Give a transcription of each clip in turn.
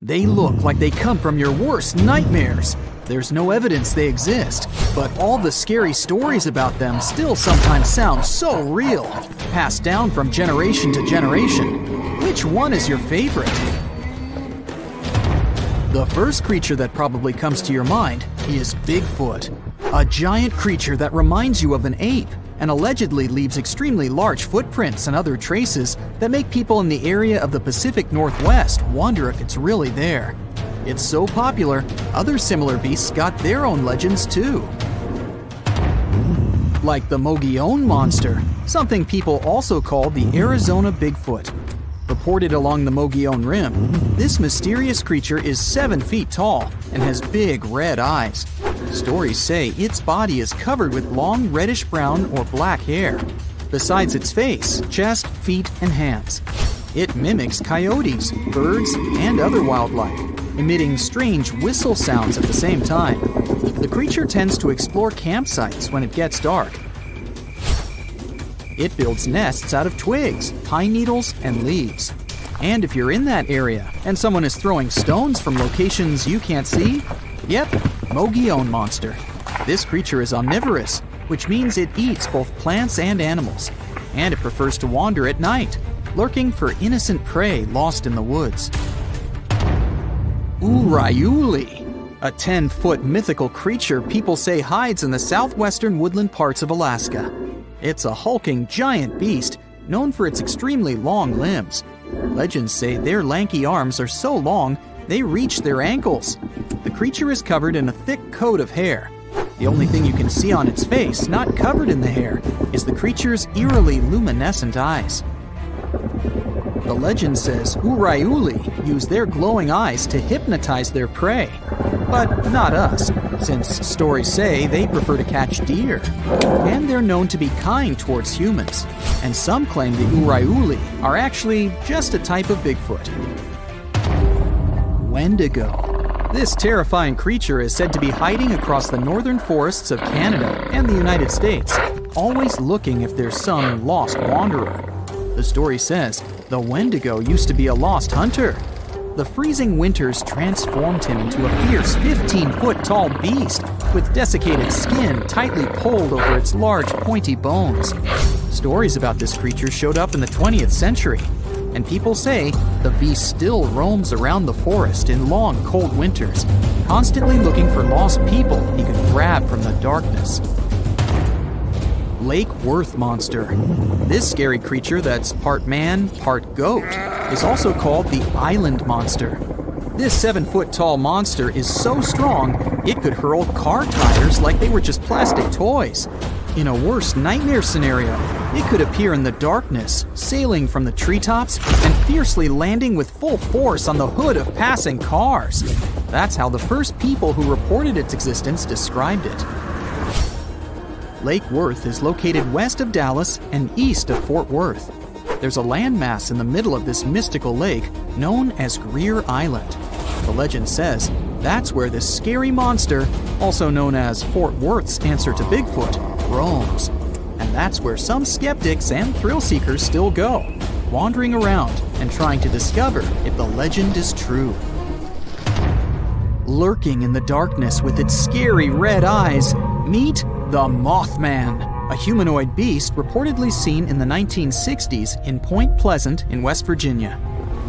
They look like they come from your worst nightmares. There's no evidence they exist, but all the scary stories about them still sometimes sound so real, passed down from generation to generation. Which one is your favorite? The first creature that probably comes to your mind is Bigfoot, a giant creature that reminds you of an ape and allegedly leaves extremely large footprints and other traces that make people in the area of the Pacific Northwest wonder if it's really there. It's so popular, other similar beasts got their own legends too. Like the Mogollon Monster, something people also call the Arizona Bigfoot. Reported along the Mogollon Rim, this mysterious creature is 7 feet tall and has big red eyes. Stories say its body is covered with long reddish-brown or black hair, besides its face, chest, feet, and hands. It mimics coyotes, birds, and other wildlife, emitting strange whistle sounds at the same time. The creature tends to explore campsites when it gets dark. It builds nests out of twigs, pine needles, and leaves. And if you're in that area and someone is throwing stones from locations you can't see, yep, Mogollon Monster. This creature is omnivorous, which means it eats both plants and animals. And it prefers to wander at night, lurking for innocent prey lost in the woods. Urayuli, a 10-foot mythical creature people say hides in the southwestern woodland parts of Alaska. It's a hulking giant beast known for its extremely long limbs. Legends say their lanky arms are so long they reach their ankles. The creature is covered in a thick coat of hair. The only thing you can see on its face, not covered in the hair, is the creature's eerily luminescent eyes. The legend says Urayuli use their glowing eyes to hypnotize their prey. But not us, since stories say they prefer to catch deer. And they're known to be kind towards humans. And some claim the Urayuli are actually just a type of Bigfoot. Wendigo. This terrifying creature is said to be hiding across the northern forests of Canada and the United States, always looking if there's some lost wanderer. The story says the Wendigo used to be a lost hunter. The freezing winters transformed him into a fierce 15-foot tall beast with desiccated skin tightly pulled over its large pointy bones. Stories about this creature showed up in the 20th century, and people say the beast still roams around the forest in long, cold winters, constantly looking for lost people he could grab from the darkness. Lake Worth Monster. This scary creature that's part man, part goat is also called the Island Monster. This 7-foot tall monster is so strong it could hurl car tires like they were just plastic toys. In a worst nightmare scenario, it could appear in the darkness, sailing from the treetops and fiercely landing with full force on the hood of passing cars. That's how the first people who reported its existence described it. Lake Worth is located west of Dallas and east of Fort Worth. There's a landmass in the middle of this mystical lake known as Greer Island. The legend says that's where this scary monster, also known as Fort Worth's answer to Bigfoot, roams. And that's where some skeptics and thrill seekers still go, wandering around and trying to discover if the legend is true. Lurking in the darkness with its scary red eyes, meet the Mothman, a humanoid beast reportedly seen in the 1960s in Point Pleasant in West Virginia.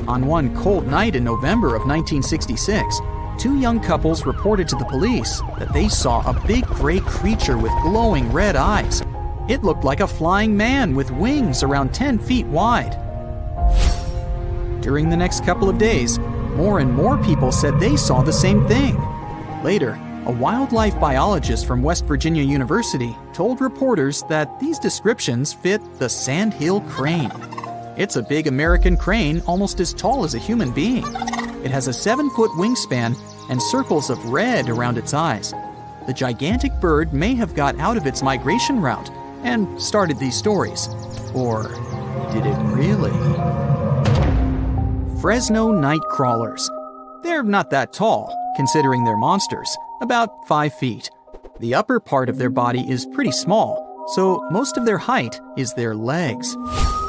On one cold night in November of 1966, two young couples reported to the police that they saw a big gray creature with glowing red eyes. It looked like a flying man with wings around 10 feet wide. During the next couple of days, more and more people said they saw the same thing. Later, a wildlife biologist from West Virginia University told reporters that these descriptions fit the sandhill crane. It's a big American crane almost as tall as a human being. It has a 7-foot wingspan and circles of red around its eyes. The gigantic bird may have got out of its migration route and started these stories. Or did it really? Fresno night crawlers. They're not that tall, considering they're monsters, about 5 feet. The upper part of their body is pretty small, so most of their height is their legs.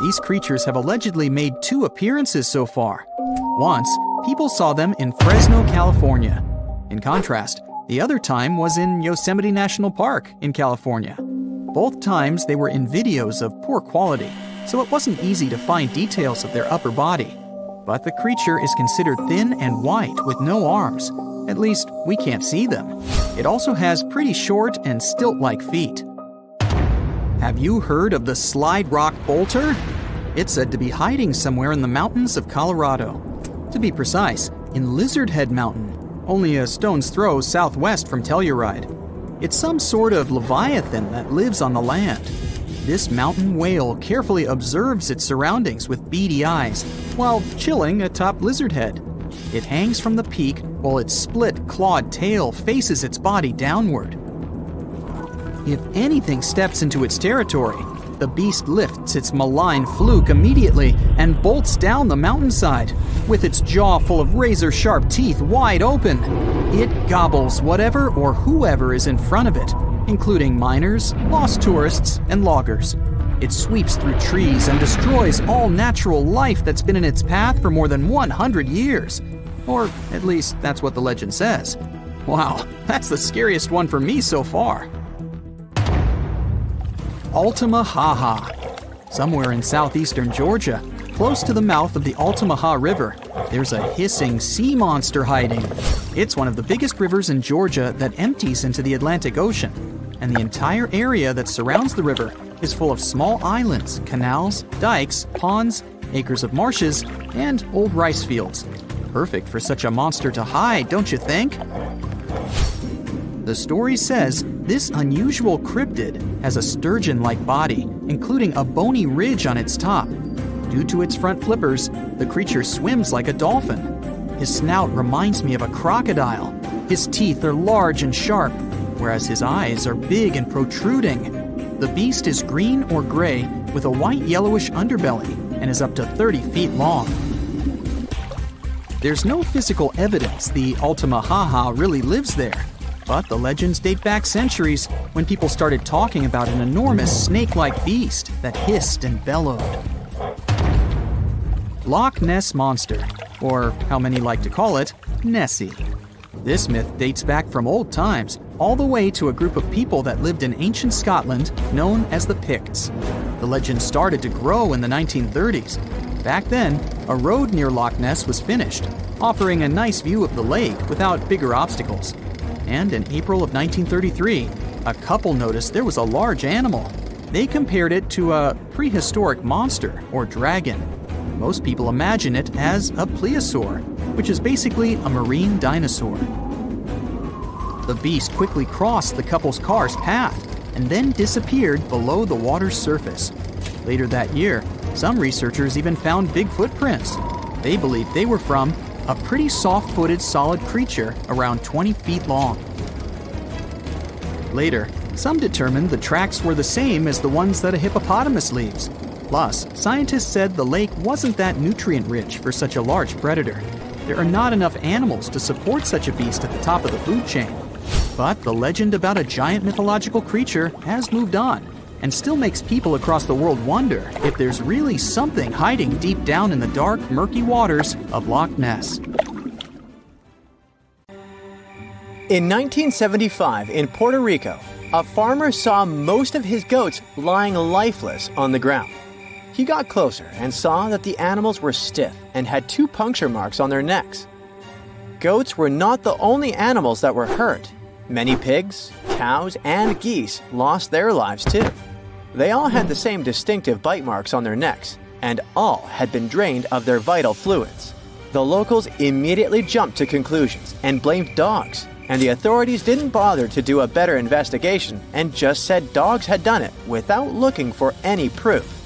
These creatures have allegedly made 2 appearances so far. Once, people saw them in Fresno, California. In contrast, the other time was in Yosemite National Park in California. Both times they were in videos of poor quality, so it wasn't easy to find details of their upper body. But the creature is considered thin and white with no arms. At least, we can't see them. It also has pretty short and stilt-like feet. Have you heard of the slide rock bolter? It's said to be hiding somewhere in the mountains of Colorado. To be precise, in Lizard Head Mountain, only a stone's throw southwest from Telluride. It's some sort of leviathan that lives on the land. This mountain whale carefully observes its surroundings with beady eyes while chilling atop Lizard Head. It hangs from the peak while its split, clawed tail faces its body downward. If anything steps into its territory, the beast lifts its malign fluke immediately and bolts down the mountainside. With its jaw full of razor-sharp teeth wide open, it gobbles whatever or whoever is in front of it, including miners, lost tourists, and loggers. It sweeps through trees and destroys all natural life that's been in its path for more than 100 years. Or at least that's what the legend says. Wow, that's the scariest one for me so far. Altamaha. Somewhere in southeastern Georgia, close to the mouth of the Altamaha River, there's a hissing sea monster hiding. It's one of the biggest rivers in Georgia that empties into the Atlantic Ocean, and the entire area that surrounds the river is full of small islands, canals, dikes, ponds, acres of marshes, and old rice fields. Perfect for such a monster to hide, don't you think? The story says this unusual cryptid has a sturgeon-like body, including a bony ridge on its top. Due to its front flippers, the creature swims like a dolphin. His snout reminds me of a crocodile. His teeth are large and sharp, whereas his eyes are big and protruding. The beast is green or gray with a white-yellowish underbelly and is up to 30 feet long. There's no physical evidence the Altamaha really lives there, but the legends date back centuries when people started talking about an enormous snake-like beast that hissed and bellowed. Loch Ness Monster, or how many like to call it, Nessie. This myth dates back from old times, all the way to a group of people that lived in ancient Scotland known as the Picts. The legend started to grow in the 1930s. Back then, a road near Loch Ness was finished, offering a nice view of the lake without bigger obstacles. And in April of 1933, a couple noticed there was a large animal. They compared it to a prehistoric monster or dragon. Most people imagine it as a plesiosaur, which is basically a marine dinosaur. The beast quickly crossed the couple's car's path and then disappeared below the water's surface. Later that year, some researchers even found big footprints. They believed they were from a pretty soft-footed solid creature around 20 feet long. Later, some determined the tracks were the same as the ones that a hippopotamus leaves. Plus, scientists said the lake wasn't that nutrient-rich for such a large predator. There are not enough animals to support such a beast at the top of the food chain. But the legend about a giant mythological creature has moved on and still makes people across the world wonder if there's really something hiding deep down in the dark, murky waters of Loch Ness. In 1975, in Puerto Rico, a farmer saw most of his goats lying lifeless on the ground. He got closer and saw that the animals were stiff and had 2 puncture marks on their necks. Goats were not the only animals that were hurt. Many pigs, cows, and geese lost their lives too. They all had the same distinctive bite marks on their necks, and all had been drained of their vital fluids. The locals immediately jumped to conclusions and blamed dogs, and the authorities didn't bother to do a better investigation and just said dogs had done it without looking for any proof.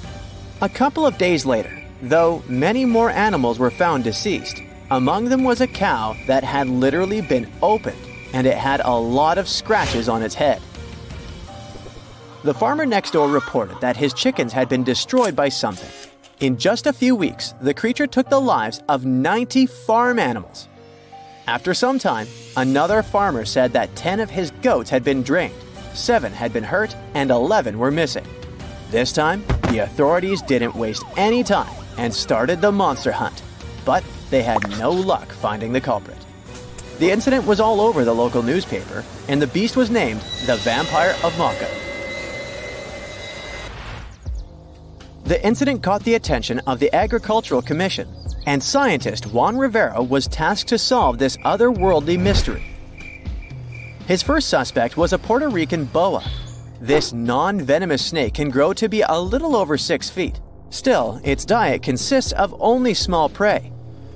A couple of days later, though, many more animals were found deceased. Among them was a cow that had literally been opened, and it had a lot of scratches on its head. The farmer next door reported that his chickens had been destroyed by something. In just a few weeks, the creature took the lives of 90 farm animals. After some time, another farmer said that 10 of his goats had been drained, 7 had been hurt, and 11 were missing. This time, the authorities didn't waste any time and started the monster hunt. But they had no luck finding the culprit. The incident was all over the local newspaper, and the beast was named the Vampire of Mocha. The incident caught the attention of the Agricultural Commission, and scientist Juan Rivera was tasked to solve this otherworldly mystery. His first suspect was a Puerto Rican boa. This non-venomous snake can grow to be a little over 6 feet. Still, its diet consists of only small prey.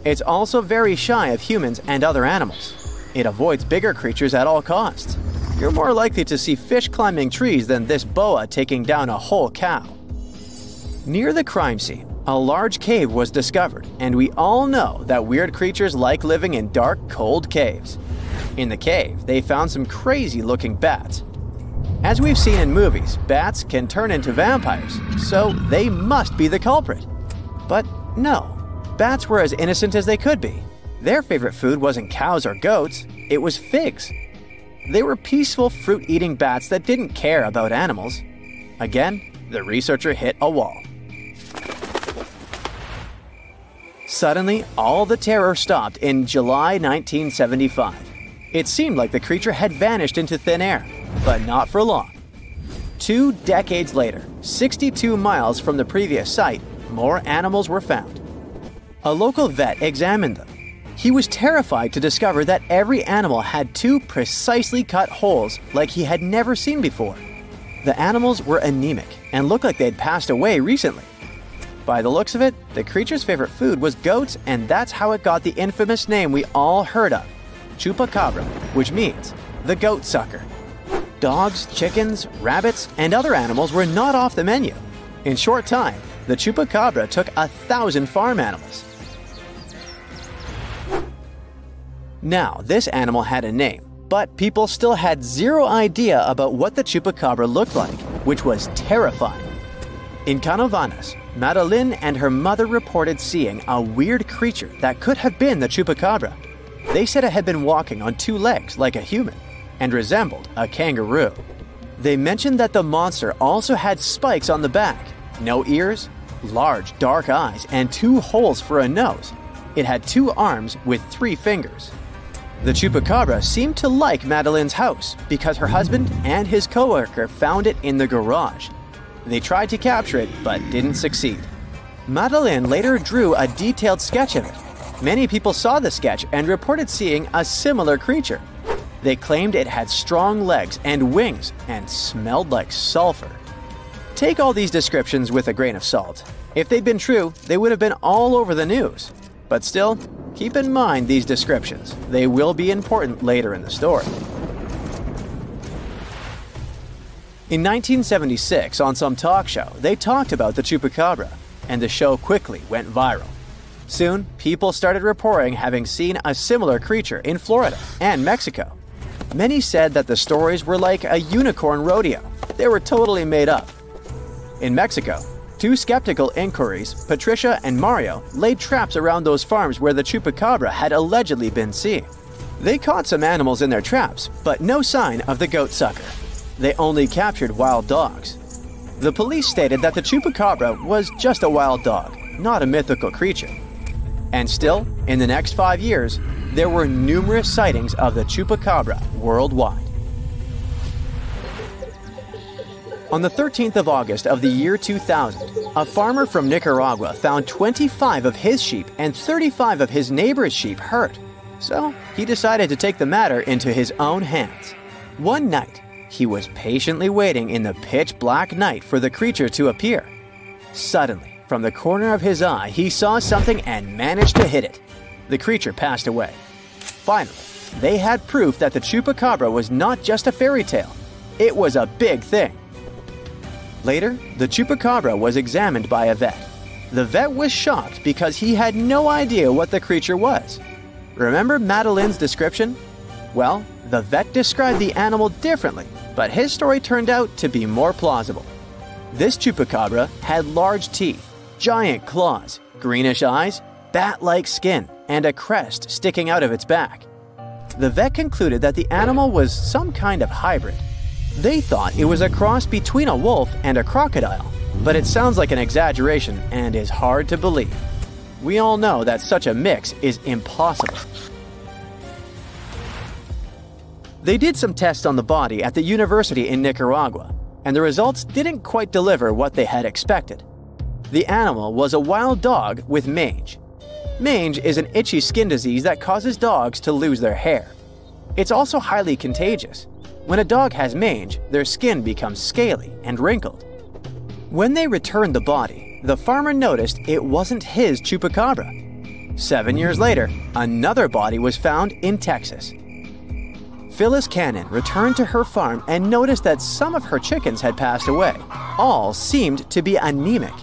It's also very shy of humans and other animals. It avoids bigger creatures at all costs. You're more likely to see fish climbing trees than this boa taking down a whole cow. Near the crime scene, a large cave was discovered, and we all know that weird creatures like living in dark, cold caves. In the cave, they found some crazy-looking bats. As we've seen in movies, bats can turn into vampires, so they must be the culprit. But no, bats were as innocent as they could be. Their favorite food wasn't cows or goats, it was figs. They were peaceful fruit-eating bats that didn't care about animals. Again, the researcher hit a wall. Suddenly, all the terror stopped in July 1975. It seemed like the creature had vanished into thin air, but not for long. 2 decades later, 62 miles from the previous site, more animals were found. A local vet examined them. He was terrified to discover that every animal had 2 precisely cut holes like he had never seen before. The animals were anemic and looked like they'd passed away recently. By the looks of it, the creature's favorite food was goats, and that's how it got the infamous name we all heard of, chupacabra, which means the goat sucker. Dogs, chickens, rabbits, and other animals were not off the menu. In short time, the chupacabra took 1,000 farm animals. Now, this animal had a name, but people still had zero idea about what the chupacabra looked like, which was terrifying. In Canovanas, Madeline and her mother reported seeing a weird creature that could have been the chupacabra. They said it had been walking on 2 legs like a human and resembled a kangaroo. They mentioned that the monster also had spikes on the back, no ears, large dark eyes, and 2 holes for a nose. It had 2 arms with 3 fingers. The chupacabra seemed to like Madeline's house because her husband and his coworker found it in the garage. They tried to capture it, but didn't succeed. Madeline later drew a detailed sketch of it. Many people saw the sketch and reported seeing a similar creature. They claimed it had strong legs and wings and smelled like sulfur. Take all these descriptions with a grain of salt. If they'd been true, they would have been all over the news. But still, keep in mind these descriptions. They will be important later in the story. In 1976, on some talk show, they talked about the chupacabra, and the show quickly went viral. Soon, people started reporting having seen a similar creature in Florida and Mexico. Many said that the stories were like a unicorn rodeo. They were totally made up. In Mexico, 2 skeptical inquiries, Patricia and Mario, laid traps around those farms where the chupacabra had allegedly been seen. They caught some animals in their traps, but no sign of the goat sucker. They only captured wild dogs. The police stated that the chupacabra was just a wild dog, not a mythical creature. And still, in the next 5 years, there were numerous sightings of the chupacabra worldwide. On the 13th of August of the year 2000, a farmer from Nicaragua found 25 of his sheep and 35 of his neighbor's sheep hurt. So he decided to take the matter into his own hands. One night, he was patiently waiting in the pitch-black night for the creature to appear. Suddenly, from the corner of his eye, he saw something and managed to hit it. The creature passed away. Finally, they had proof that the chupacabra was not just a fairy tale. It was a big thing. Later, the chupacabra was examined by a vet. The vet was shocked because he had no idea what the creature was. Remember Madeline's description? Well, the vet described the animal differently, but his story turned out to be more plausible. This chupacabra had large teeth, giant claws, greenish eyes, bat-like skin, and a crest sticking out of its back. The vet concluded that the animal was some kind of hybrid. They thought it was a cross between a wolf and a crocodile, but it sounds like an exaggeration and is hard to believe. we all know that such a mix is impossible. They did some tests on the body at the university in Nicaragua, and the results didn't quite deliver what they had expected. The animal was a wild dog with mange. Mange is an itchy skin disease that causes dogs to lose their hair. It's also highly contagious. When a dog has mange, their skin becomes scaly and wrinkled. When they returned the body, the farmer noticed it wasn't his chupacabra. 7 years later, another body was found in Texas. Phyllis Cannon returned to her farm and noticed that some of her chickens had passed away. All seemed to be anemic.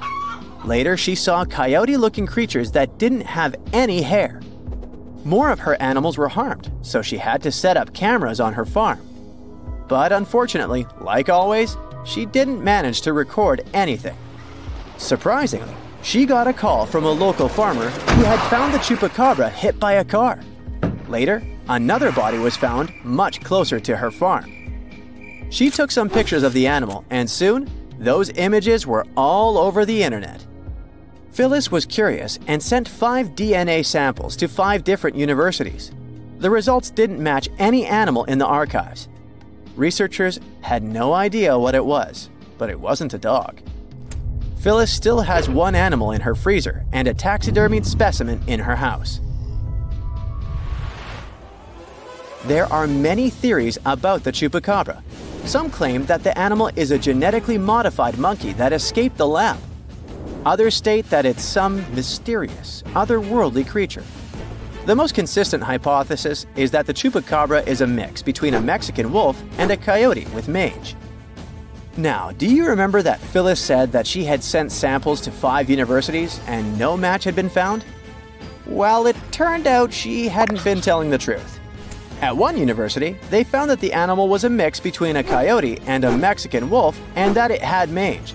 Later, she saw coyote-looking creatures that didn't have any hair. More of her animals were harmed, so she had to set up cameras on her farm. But unfortunately, like always, she didn't manage to record anything. Surprisingly, she got a call from a local farmer who had found the chupacabra hit by a car. Later, another body was found much closer to her farm. She took some pictures of the animal, and soon, those images were all over the internet. Phyllis was curious and sent 5 DNA samples to 5 different universities. The results didn't match any animal in the archives. Researchers had no idea what it was, but it wasn't a dog. Phyllis still has one animal in her freezer and a taxidermied specimen in her house. There are many theories about the chupacabra. Some claim that the animal is a genetically modified monkey that escaped the lab. Others state that it's some mysterious, otherworldly creature. The most consistent hypothesis is that the chupacabra is a mix between a Mexican wolf and a coyote with mange. Now, do you remember that Phyllis said that she had sent samples to 5 universities and no match had been found? Well, it turned out she hadn't been telling the truth. At one university, they found that the animal was a mix between a coyote and a Mexican wolf and that it had mange.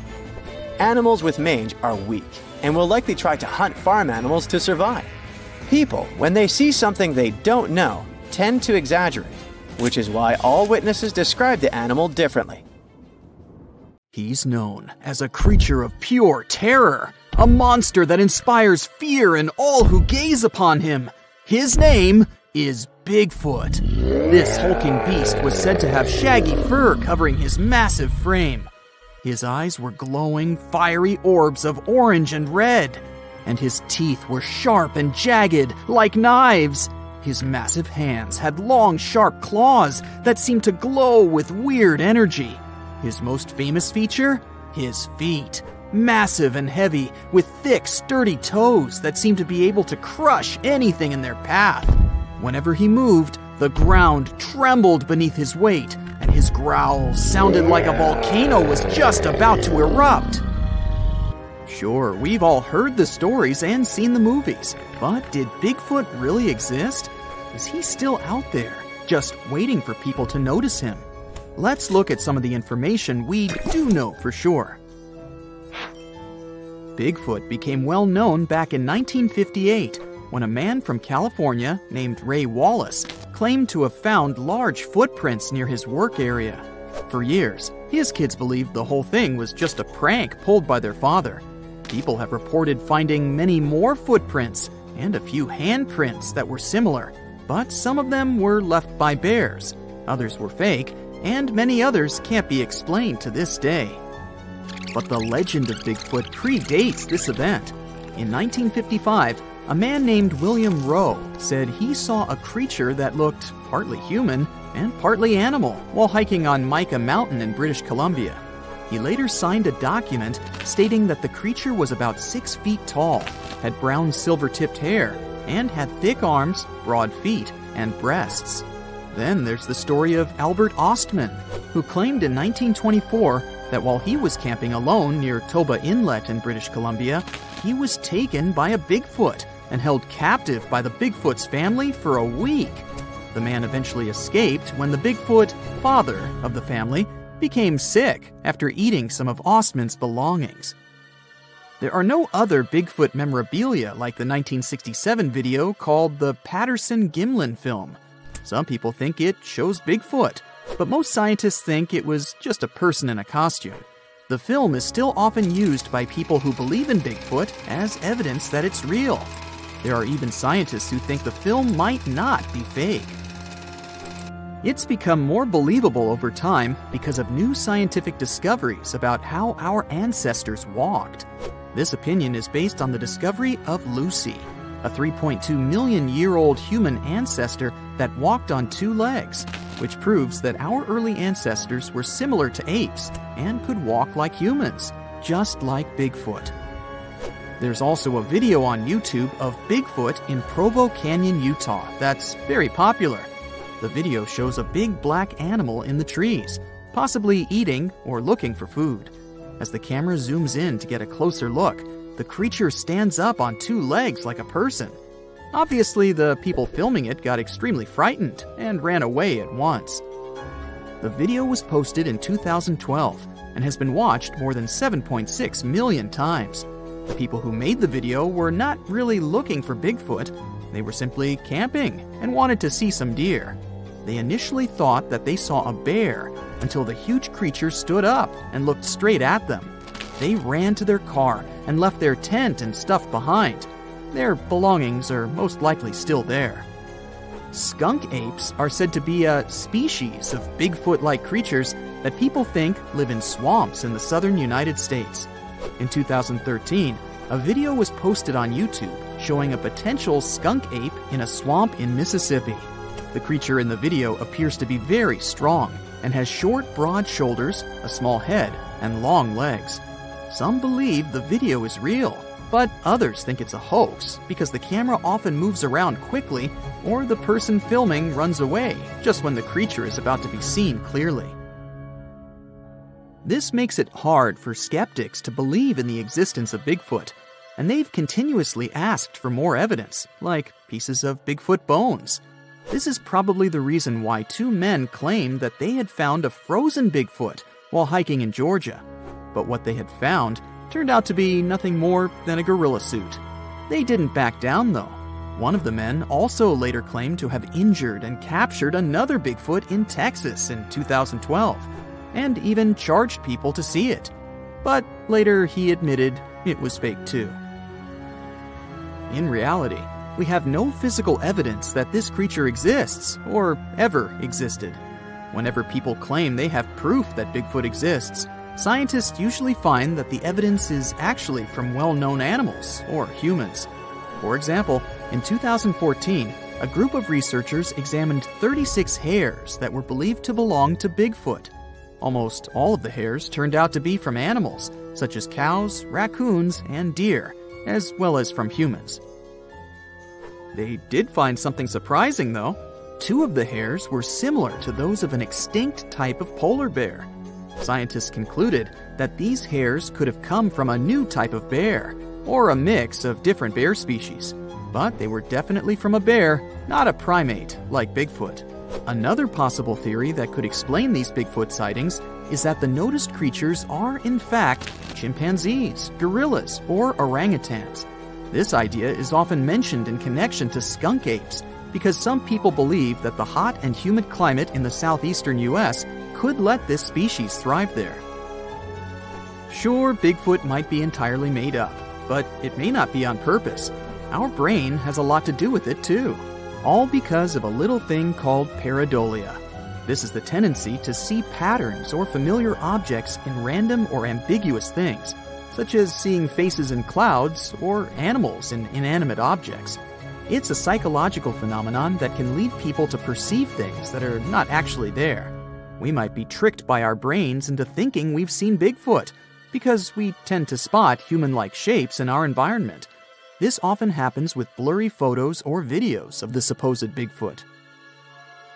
Animals with mange are weak and will likely try to hunt farm animals to survive. People, when they see something they don't know, tend to exaggerate, which is why all witnesses describe the animal differently. He's known as a creature of pure terror, a monster that inspires fear in all who gaze upon him. His name is Bigfoot. This hulking beast was said to have shaggy fur covering his massive frame. His eyes were glowing, fiery orbs of orange and red, and his teeth were sharp and jagged like knives. His massive hands had long, sharp claws that seemed to glow with weird energy. His most famous feature? His feet. Massive and heavy, with thick, sturdy toes that seemed to be able to crush anything in their path. Whenever he moved, the ground trembled beneath his weight, and his growls sounded like a volcano was just about to erupt. Sure, we've all heard the stories and seen the movies, but did Bigfoot really exist? Is he still out there, just waiting for people to notice him? Let's look at some of the information we do know for sure. Bigfoot became well known back in 1958 when a man from California named Ray Wallace claimed to have found large footprints near his work area. For years, his kids believed the whole thing was just a prank pulled by their father. People have reported finding many more footprints and a few handprints that were similar, but some of them were left by bears, others were fake, and many others can't be explained to this day. But the legend of Bigfoot predates this event. In 1955, a man named William Rowe said he saw a creature that looked partly human and partly animal while hiking on Mica Mountain in British Columbia. He later signed a document stating that the creature was about 6 feet tall, had brown silver-tipped hair, and had thick arms, broad feet, and breasts. Then there's the story of Albert Ostman, who claimed in 1924 that while he was camping alone near Toba Inlet in British Columbia, he was taken by a Bigfoot and held captive by the Bigfoot's family for a week. The man eventually escaped when the Bigfoot, father of the family, became sick after eating some of Ostman's belongings. There are no other Bigfoot memorabilia like the 1967 video called the Patterson-Gimlin film. Some people think it shows Bigfoot, but most scientists think it was just a person in a costume. The film is still often used by people who believe in Bigfoot as evidence that it's real. There are even scientists who think the film might not be fake. It's become more believable over time because of new scientific discoveries about how our ancestors walked. This opinion is based on the discovery of Lucy, a 3.2 million year old human ancestor that walked on two legs, which proves that our early ancestors were similar to apes and could walk like humans, just like Bigfoot. There's also a video on YouTube of Bigfoot in Provo Canyon, Utah that's very popular. The video shows a big black animal in the trees, possibly eating or looking for food. As the camera zooms in to get a closer look, the creature stands up on two legs like a person. Obviously, the people filming it got extremely frightened and ran away at once. The video was posted in 2012 and has been watched more than 7.6 million times. The people who made the video were not really looking for Bigfoot. They were simply camping and wanted to see some deer. They initially thought that they saw a bear until the huge creature stood up and looked straight at them. They ran to their car and left their tent and stuff behind. Their belongings are most likely still there. Skunk apes are said to be a species of Bigfoot-like creatures that people think live in swamps in the southern United States. In 2013, a video was posted on YouTube showing a potential skunk ape in a swamp in Mississippi. The creature in the video appears to be very strong and has short, broad shoulders, a small head, and long legs. Some believe the video is real, but others think it's a hoax because the camera often moves around quickly or the person filming runs away just when the creature is about to be seen clearly. This makes it hard for skeptics to believe in the existence of Bigfoot, and they've continuously asked for more evidence, like pieces of Bigfoot bones. This is probably the reason why two men claimed that they had found a frozen Bigfoot while hiking in Georgia. But what they had found turned out to be nothing more than a gorilla suit. They didn't back down, though. One of the men also later claimed to have injured and captured another Bigfoot in Texas in 2012, and even charged people to see it. But later he admitted it was fake too. In reality, we have no physical evidence that this creature exists or ever existed. Whenever people claim they have proof that Bigfoot exists, scientists usually find that the evidence is actually from well-known animals or humans. For example, in 2014, a group of researchers examined 36 hairs that were believed to belong to Bigfoot. Almost all of the hairs turned out to be from animals, such as cows, raccoons, and deer, as well as from humans. They did find something surprising, though. Two of the hairs were similar to those of an extinct type of polar bear. Scientists concluded that these hairs could have come from a new type of bear, or a mix of different bear species. But they were definitely from a bear, not a primate like Bigfoot. Another possible theory that could explain these Bigfoot sightings is that the noticed creatures are, in fact, chimpanzees, gorillas, or orangutans. This idea is often mentioned in connection to skunk apes because some people believe that the hot and humid climate in the southeastern U.S. could let this species thrive there. Sure, Bigfoot might be entirely made up, but it may not be on purpose. Our brain has a lot to do with it too, all because of a little thing called pareidolia. This is the tendency to see patterns or familiar objects in random or ambiguous things, such as seeing faces in clouds or animals in inanimate objects. It's a psychological phenomenon that can lead people to perceive things that are not actually there. We might be tricked by our brains into thinking we've seen Bigfoot, because we tend to spot human-like shapes in our environment. This often happens with blurry photos or videos of the supposed Bigfoot.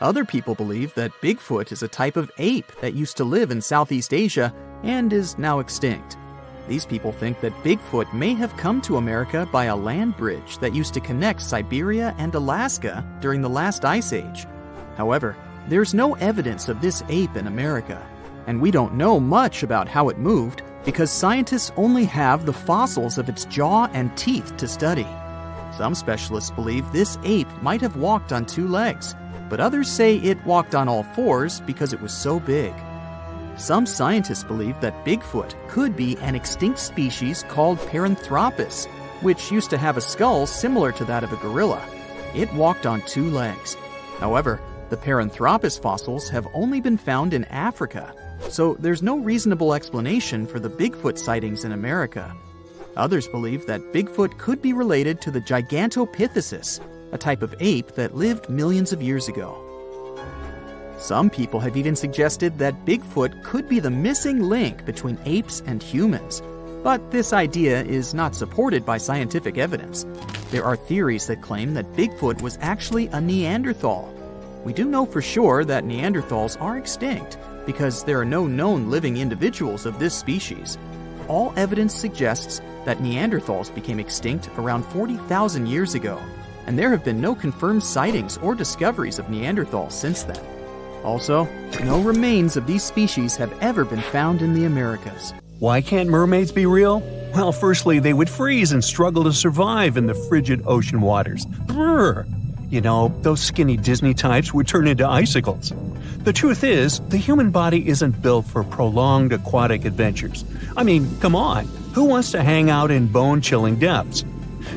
Other people believe that Bigfoot is a type of ape that used to live in Southeast Asia and is now extinct. These people think that Bigfoot may have come to America by a land bridge that used to connect Siberia and Alaska during the last ice age. However, there's no evidence of this ape in America, and we don't know much about how it moved because scientists only have the fossils of its jaw and teeth to study. Some specialists believe this ape might have walked on two legs, but others say it walked on all fours because it was so big. Some scientists believe that Bigfoot could be an extinct species called Paranthropus, which used to have a skull similar to that of a gorilla. It walked on 2 legs. However, the Paranthropus fossils have only been found in Africa, so there's no reasonable explanation for the Bigfoot sightings in America. Others believe that Bigfoot could be related to the Gigantopithecus, a type of ape that lived millions of years ago. Some people have even suggested that Bigfoot could be the missing link between apes and humans, but this idea is not supported by scientific evidence. There are theories that claim that Bigfoot was actually a Neanderthal. We do know for sure that Neanderthals are extinct because there are no known living individuals of this species. All evidence suggests that Neanderthals became extinct around 40,000 years ago, and there have been no confirmed sightings or discoveries of Neanderthals since then. Also, no remains of these species have ever been found in the Americas. Why can't mermaids be real? Well, firstly, they would freeze and struggle to survive in the frigid ocean waters. Brr! You know, those skinny Disney types would turn into icicles. The truth is, the human body isn't built for prolonged aquatic adventures. I mean, come on, who wants to hang out in bone-chilling depths?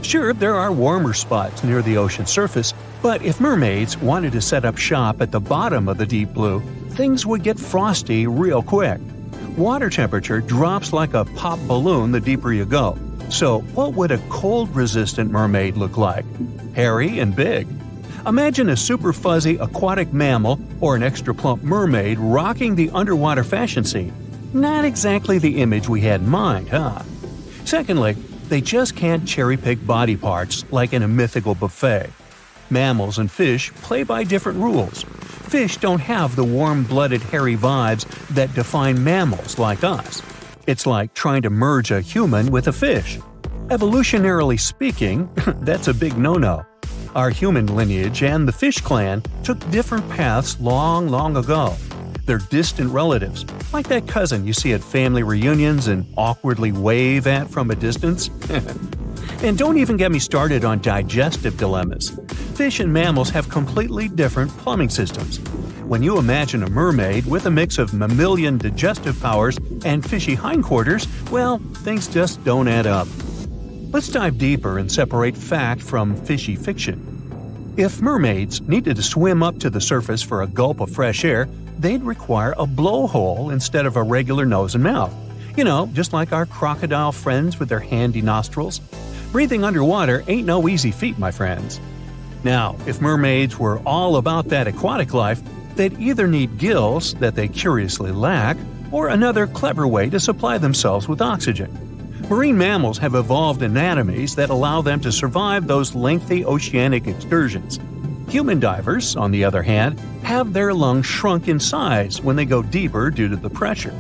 Sure, there are warmer spots near the ocean surface, but if mermaids wanted to set up shop at the bottom of the deep blue, things would get frosty real quick. Water temperature drops like a pop balloon the deeper you go. So what would a cold-resistant mermaid look like? Hairy and big. Imagine a super fuzzy aquatic mammal or an extra plump mermaid rocking the underwater fashion scene. Not exactly the image we had in mind, huh? Secondly, they just can't cherry-pick body parts like in a mythical buffet. Mammals and fish play by different rules. Fish don't have the warm-blooded hairy vibes that define mammals like us. It's like trying to merge a human with a fish. Evolutionarily speaking, that's a big no-no. Our human lineage and the fish clan took different paths long ago. They're distant relatives, like that cousin you see at family reunions and awkwardly wave at from a distance. And don't even get me started on digestive dilemmas. Fish and mammals have completely different plumbing systems. When you imagine a mermaid with a mix of mammalian digestive powers and fishy hindquarters, well, things just don't add up. Let's dive deeper and separate fact from fishy fiction. If mermaids needed to swim up to the surface for a gulp of fresh air, they'd require a blowhole instead of a regular nose and mouth. You know, just like our crocodile friends with their handy nostrils. Breathing underwater ain't no easy feat, my friends. Now, if mermaids were all about that aquatic life, they'd either need gills that they curiously lack, or another clever way to supply themselves with oxygen. Marine mammals have evolved anatomies that allow them to survive those lengthy oceanic excursions. Human divers, on the other hand, have their lungs shrunk in size when they go deeper due to the pressure.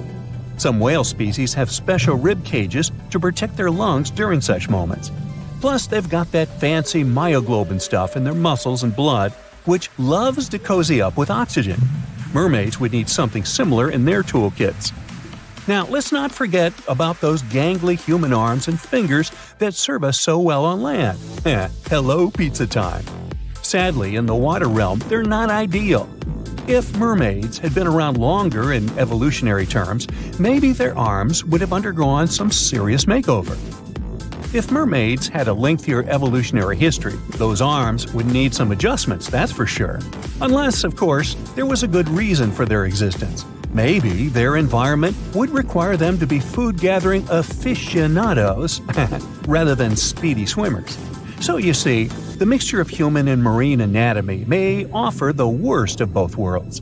Some whale species have special rib cages to protect their lungs during such moments. Plus, they've got that fancy myoglobin stuff in their muscles and blood, which loves to cozy up with oxygen. Mermaids would need something similar in their toolkits. Now, let's not forget about those gangly human arms and fingers that serve us so well on land. Hello, pizza time. Sadly, in the water realm, they're not ideal. If mermaids had been around longer in evolutionary terms, maybe their arms would have undergone some serious makeover. If mermaids had a lengthier evolutionary history, those arms would need some adjustments, that's for sure. Unless, of course, there was a good reason for their existence. Maybe their environment would require them to be food-gathering aficionados rather than speedy swimmers. So you see, the mixture of human and marine anatomy may offer the worst of both worlds.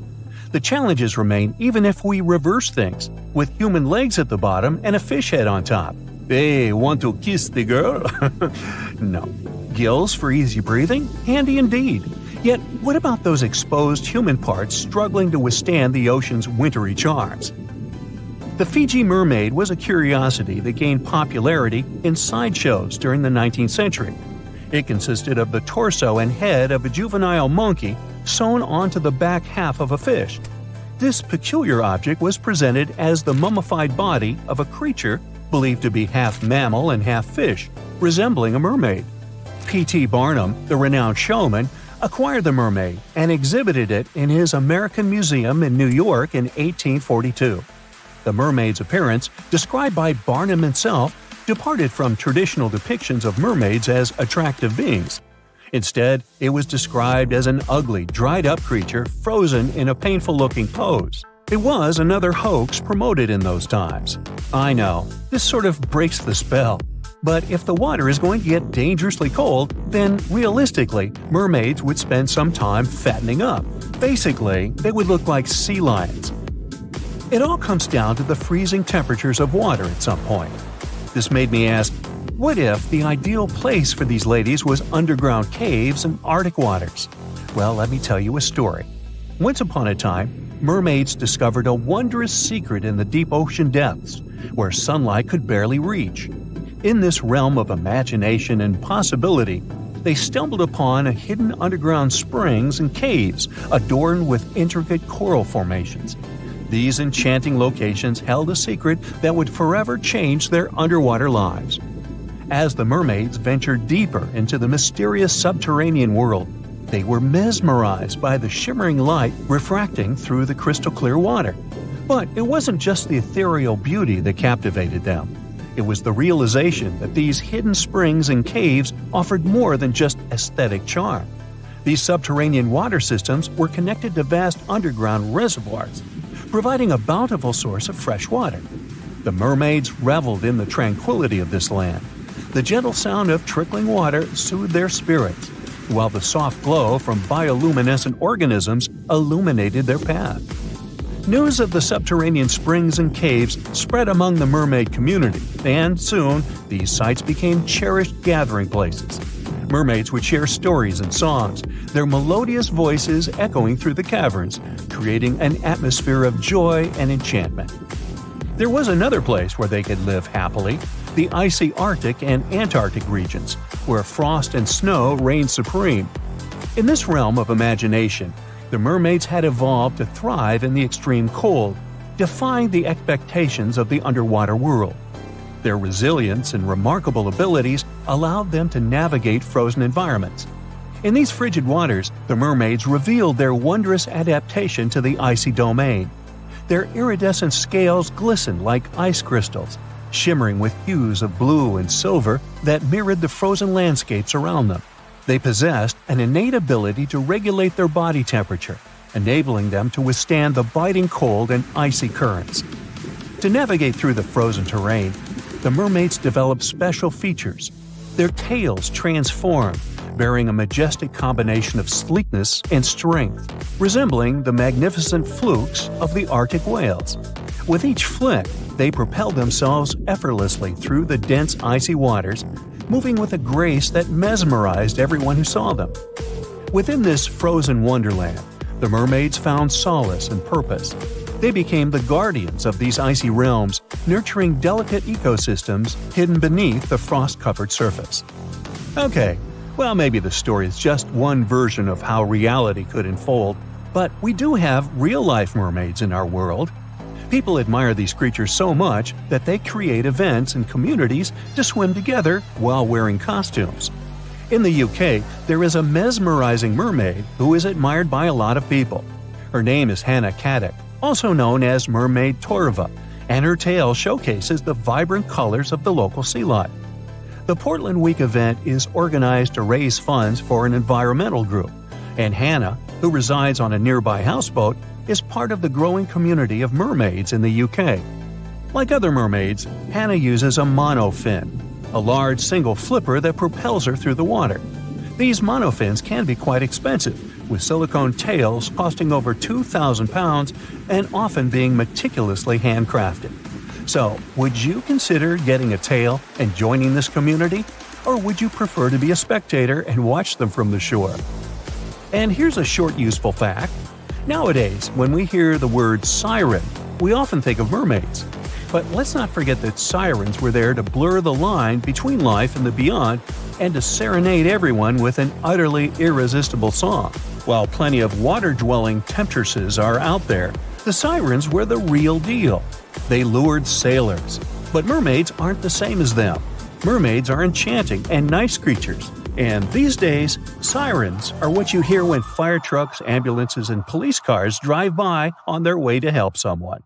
The challenges remain even if we reverse things, with human legs at the bottom and a fish head on top. Hey, want to kiss the girl? No. Gills for easy breathing? Handy indeed. Yet, what about those exposed human parts struggling to withstand the ocean's wintry charms? The Fiji mermaid was a curiosity that gained popularity in sideshows during the 19th century. It consisted of the torso and head of a juvenile monkey sewn onto the back half of a fish. This peculiar object was presented as the mummified body of a creature believed to be half mammal and half fish, resembling a mermaid. P.T. Barnum, the renowned showman, acquired the mermaid and exhibited it in his American Museum in New York in 1842. The mermaid's appearance, described by Barnum himself, departed from traditional depictions of mermaids as attractive beings. Instead, it was described as an ugly, dried-up creature frozen in a painful-looking pose. It was another hoax promoted in those times. I know, this sort of breaks the spell. But if the water is going to get dangerously cold, then realistically, mermaids would spend some time fattening up. Basically, they would look like sea lions. It all comes down to the freezing temperatures of water at some point. This made me ask, what if the ideal place for these ladies was underground caves and Arctic waters? Well, let me tell you a story. Once upon a time, mermaids discovered a wondrous secret in the deep ocean depths, where sunlight could barely reach. In this realm of imagination and possibility, they stumbled upon a hidden underground springs and caves adorned with intricate coral formations. These enchanting locations held a secret that would forever change their underwater lives. As the mermaids ventured deeper into the mysterious subterranean world, they were mesmerized by the shimmering light refracting through the crystal-clear water. But it wasn't just the ethereal beauty that captivated them. It was the realization that these hidden springs and caves offered more than just aesthetic charm. These subterranean water systems were connected to vast underground reservoirs, providing a bountiful source of fresh water. The mermaids reveled in the tranquility of this land. The gentle sound of trickling water soothed their spirits, while the soft glow from bioluminescent organisms illuminated their path. News of the subterranean springs and caves spread among the mermaid community, and soon these sites became cherished gathering places. Mermaids would share stories and songs, their melodious voices echoing through the caverns, creating an atmosphere of joy and enchantment. There was another place where they could live happily, the icy Arctic and Antarctic regions, where frost and snow reigned supreme. In this realm of imagination, the mermaids had evolved to thrive in the extreme cold, defying the expectations of the underwater world. Their resilience and remarkable abilities allowed them to navigate frozen environments. In these frigid waters, the mermaids revealed their wondrous adaptation to the icy domain. Their iridescent scales glistened like ice crystals, shimmering with hues of blue and silver that mirrored the frozen landscapes around them. They possessed an innate ability to regulate their body temperature, enabling them to withstand the biting cold and icy currents. To navigate through the frozen terrain, the mermaids developed special features. Their tails transformed, bearing a majestic combination of sleekness and strength, resembling the magnificent flukes of the Arctic whales. With each flick, they propelled themselves effortlessly through the dense icy waters, moving with a grace that mesmerized everyone who saw them. Within this frozen wonderland, the mermaids found solace and purpose. They became the guardians of these icy realms, nurturing delicate ecosystems hidden beneath the frost-covered surface. Okay, well, maybe the story is just one version of how reality could unfold, but we do have real-life mermaids in our world. People admire these creatures so much that they create events and communities to swim together while wearing costumes. In the UK, there is a mesmerizing mermaid who is admired by a lot of people. Her name is Hannah Caddick, also known as Mermaid Torva, and her tale showcases the vibrant colors of the local sea life. The Portland Week event is organized to raise funds for an environmental group, and Hannah, who resides on a nearby houseboat, is part of the growing community of mermaids in the UK. Like other mermaids, Hannah uses a monofin, a large single flipper that propels her through the water. These monofins can be quite expensive, with silicone tails costing over £2,000 and often being meticulously handcrafted. So, would you consider getting a tail and joining this community? Or would you prefer to be a spectator and watch them from the shore? And here's a short useful fact. Nowadays, when we hear the word siren, we often think of mermaids. But let's not forget that sirens were there to blur the line between life and the beyond and to serenade everyone with an utterly irresistible song. While plenty of water-dwelling temptresses are out there, the sirens were the real deal. They lured sailors. But mermaids aren't the same as them. Mermaids are enchanting and nice creatures. And these days, sirens are what you hear when fire trucks, ambulances, and police cars drive by on their way to help someone.